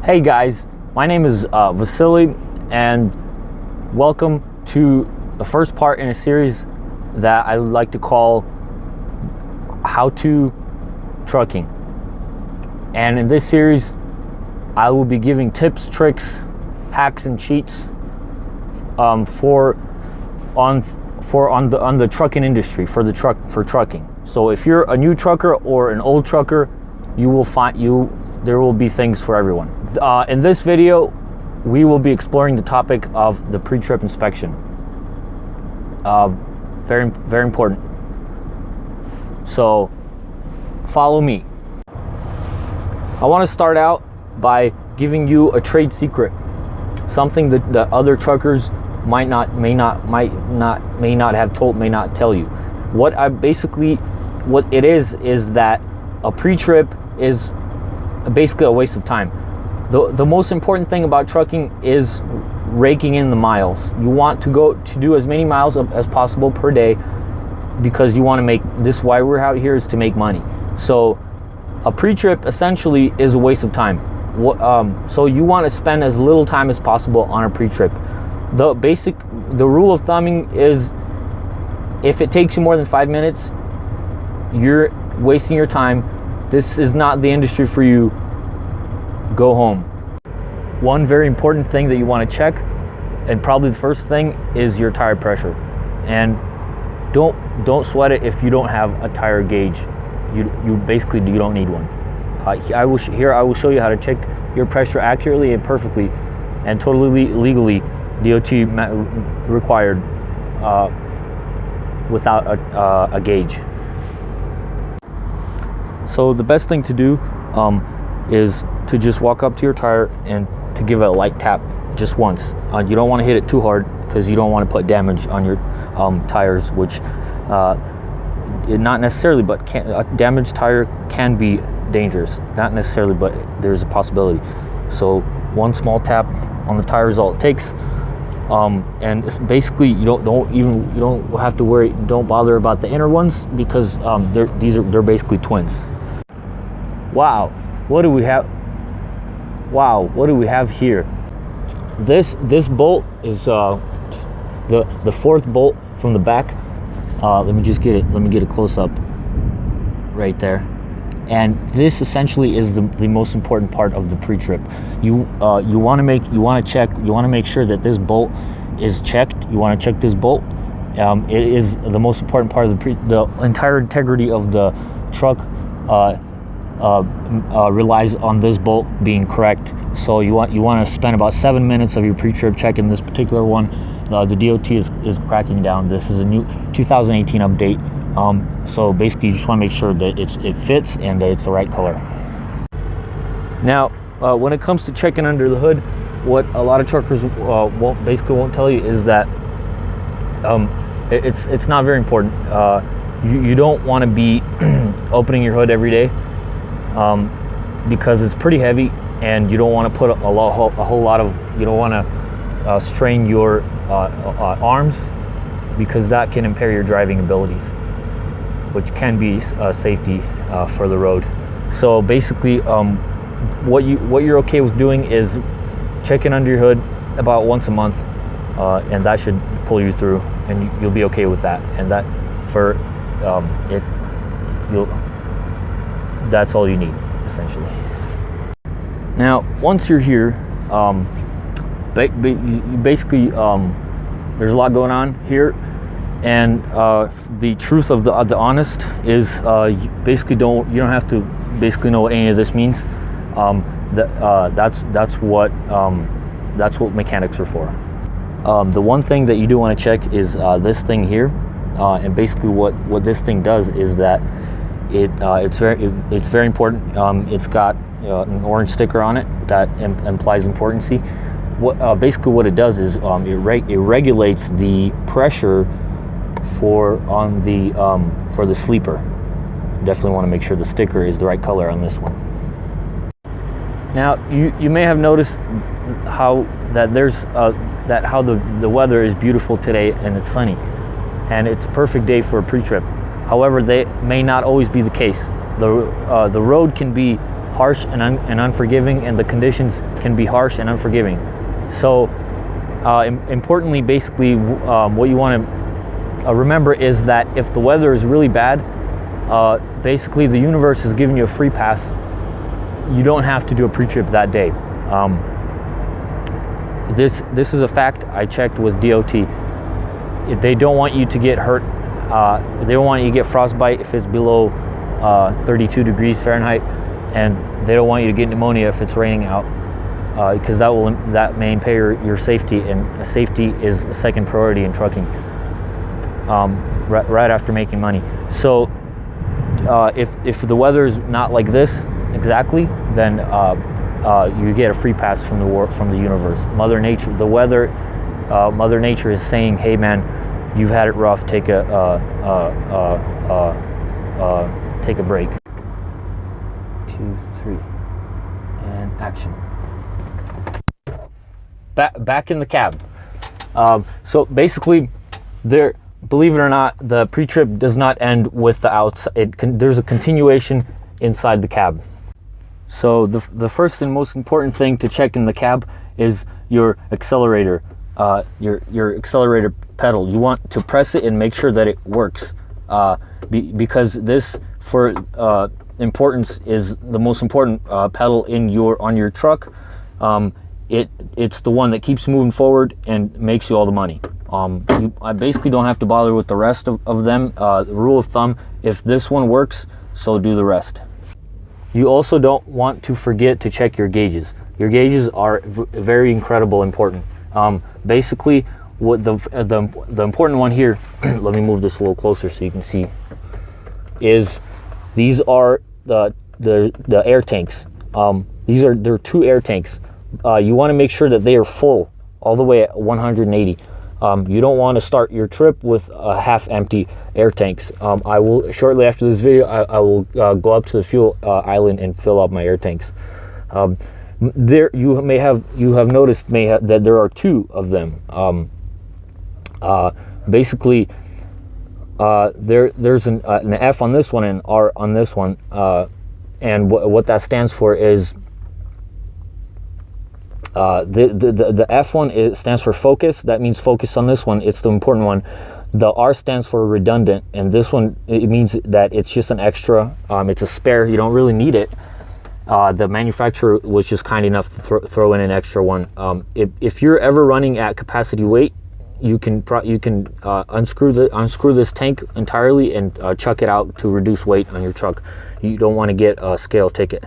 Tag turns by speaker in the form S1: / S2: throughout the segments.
S1: Hey guys, my name is Vasily, and welcome to the first part in a series that I would like to call How To Trucking. And in this series, I will be giving tips, tricks, hacks, and cheats on the trucking industry for trucking. So if you're a new trucker or an old trucker, there will be things for everyone. In this video, we will be exploring the topic of the pre-trip inspection. Very, very important. So follow me. I want to start out by giving you a trade secret, something that the other truckers may not tell you. What it is that a pre-trip is basically a waste of time. The most important thing about trucking is raking in the miles. You want to do as many miles as possible per day, because you want to make this. Why we're out here is to make money. So a pre-trip essentially is a waste of time. So you want to spend as little time as possible on a pre-trip. The rule of thumbing is, if it takes you more than 5 minutes, you're wasting your time. This is not the industry for you. Go home. One very important thing that you want to check, and probably the first thing, is your tire pressure. And don't sweat it if you don't have a tire gauge. You don't need one. I will show you how to check your pressure accurately and perfectly, and totally legally, DOT required, without a gauge. So the best thing to do is to just walk up to your tire and to give it a light tap just once. You don't want to hit it too hard, because you don't want to put damage on your tires, which not necessarily, but a damaged tire can be dangerous. Not necessarily, but there's a possibility. So one small tap on the tire is all it takes. And it's basically, you don't have to worry. Don't bother about the inner ones, because they're basically twins. Wow, what do we have? Wow, what do we have here? This bolt is the fourth bolt from the back. Let me get a close up right there. And this essentially is the most important part of the pre-trip. You want to make sure that this bolt is checked. You want to check this bolt. It is the most important part of the entire integrity of the truck relies on this bolt being correct. So you want to spend about 7 minutes of your pre-trip checking this particular one. The DOT is cracking down. This is a new 2018 update. So basically, you just want to make sure that it fits and that it's the right color. Now, when it comes to checking under the hood, what a lot of truckers won't tell you is that it's not very important. You don't want to be opening your hood every day, because it's pretty heavy, and you don't want to put a whole lot of, you don't want to strain your arms, because that can impair your driving abilities, which can be safety for the road. So basically, what you're okay with doing is checking under your hood about once a month, and that should pull you through, and you'll be okay with that. And that that's all you need, essentially. Now, once you're here, basically, there's a lot going on here. And the truth of the honest is, you don't have to basically know what any of this means. That's what mechanics are for. The one thing that you do want to check is this thing here, and basically what this thing does is that it's very important. It's got an orange sticker on it that implies importancy. Basically what it does is it regulates the pressure for the sleeper. Definitely want to make sure the sticker is the right color on this one. Now, you may have noticed how the weather is beautiful today, and it's sunny, and it's a perfect day for a pre-trip. However, they may not always be the case. The road can be harsh and unforgiving, and the conditions can be harsh and unforgiving. So importantly, basically, what you want to remember is that if the weather is really bad, basically the universe is giving you a free pass. You don't have to do a pre-trip that day. This is a fact. I checked with DOT. They don't want you to get hurt. They don't want you to get frostbite if it's below 32 degrees Fahrenheit, and they don't want you to get pneumonia if it's raining out, because that may impair your safety, and safety is a second priority in trucking. Right after making money. So if the weather is not like this exactly, then you get a free pass from the universe. Mother Nature, the weather, Mother Nature is saying, hey man, you've had it rough, take a break. 2, 3, and action. Back in the cab. So basically, believe it or not, the pre-trip does not end with the outside. There's a continuation inside the cab. So the first and most important thing to check in the cab is your accelerator, your accelerator pedal. You want to press it and make sure that it works, because this, for importance, is the most important pedal on your truck. It's the one that keeps moving forward and makes you all the money. I basically don't have to bother with the rest of them. The rule of thumb: if this one works, so do the rest. You also don't want to forget to check your gauges. Your gauges are very incredible important. Basically, what the important one here, let me move this a little closer so you can see, is these are the air tanks. There are 2 air tanks. You want to make sure that they are full all the way at 180. You don't want to start your trip with half empty air tanks. I will, shortly after this video, I will go up to the fuel island and fill up my air tanks. There you have noticed that there are 2 of them. Basically, there's an F on this one and R on this one, and what that stands for is the F one stands for focus. That means focus on this one. It's the important one. The R stands for redundant, and this one, it means that it's just an extra. It's a spare. You don't really need it. The manufacturer was just kind enough to throw in an extra one. If you're ever running at capacity weight, you can unscrew this tank entirely and chuck it out to reduce weight on your truck. You don't want to get a scale ticket.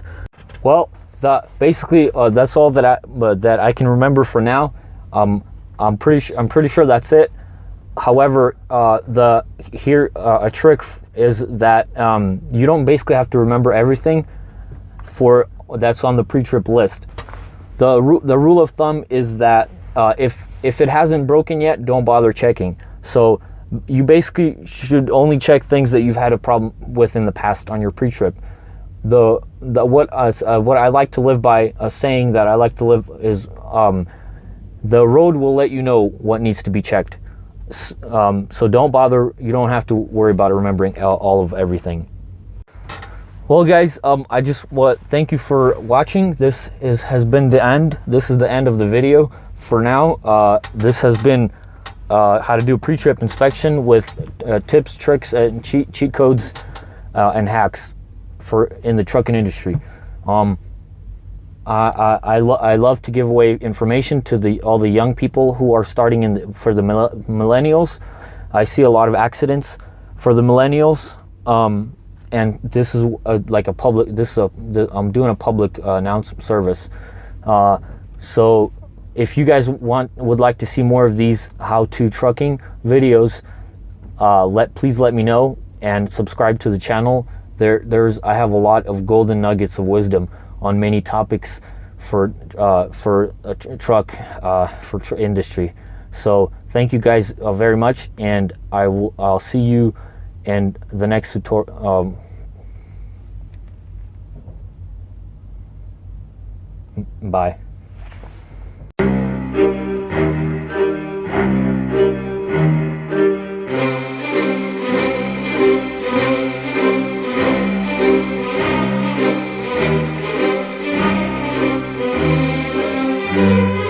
S1: Well, basically that's all that I can remember for now. I'm pretty sure that's it. However, a trick is that you don't basically have to remember everything that's on the pre-trip list. The rule of thumb is that if it hasn't broken yet, don't bother checking. So you basically should only check things that you've had a problem with in the past on your pre-trip. What I like to live by, a saying that I like to live, is the road will let you know what needs to be checked. So don't bother. You don't have to worry about remembering all of everything. Well, guys, I just thank you for watching. This has been the end. This is the end of the video for now. This has been how to do a pre-trip inspection with tips, tricks, and cheat codes and hacks in the trucking industry. I love to give away information to all the young people who are starting for the millennials. I see a lot of accidents for the millennials, and this is like a public. I'm doing a public announcement service. So if you guys would like to see more of these how-to trucking videos, please let me know and subscribe to the channel. I have a lot of golden nuggets of wisdom on many topics for truck industry. So thank you guys very much, and I'll see you in the next tutorial. Bye.
S2: it.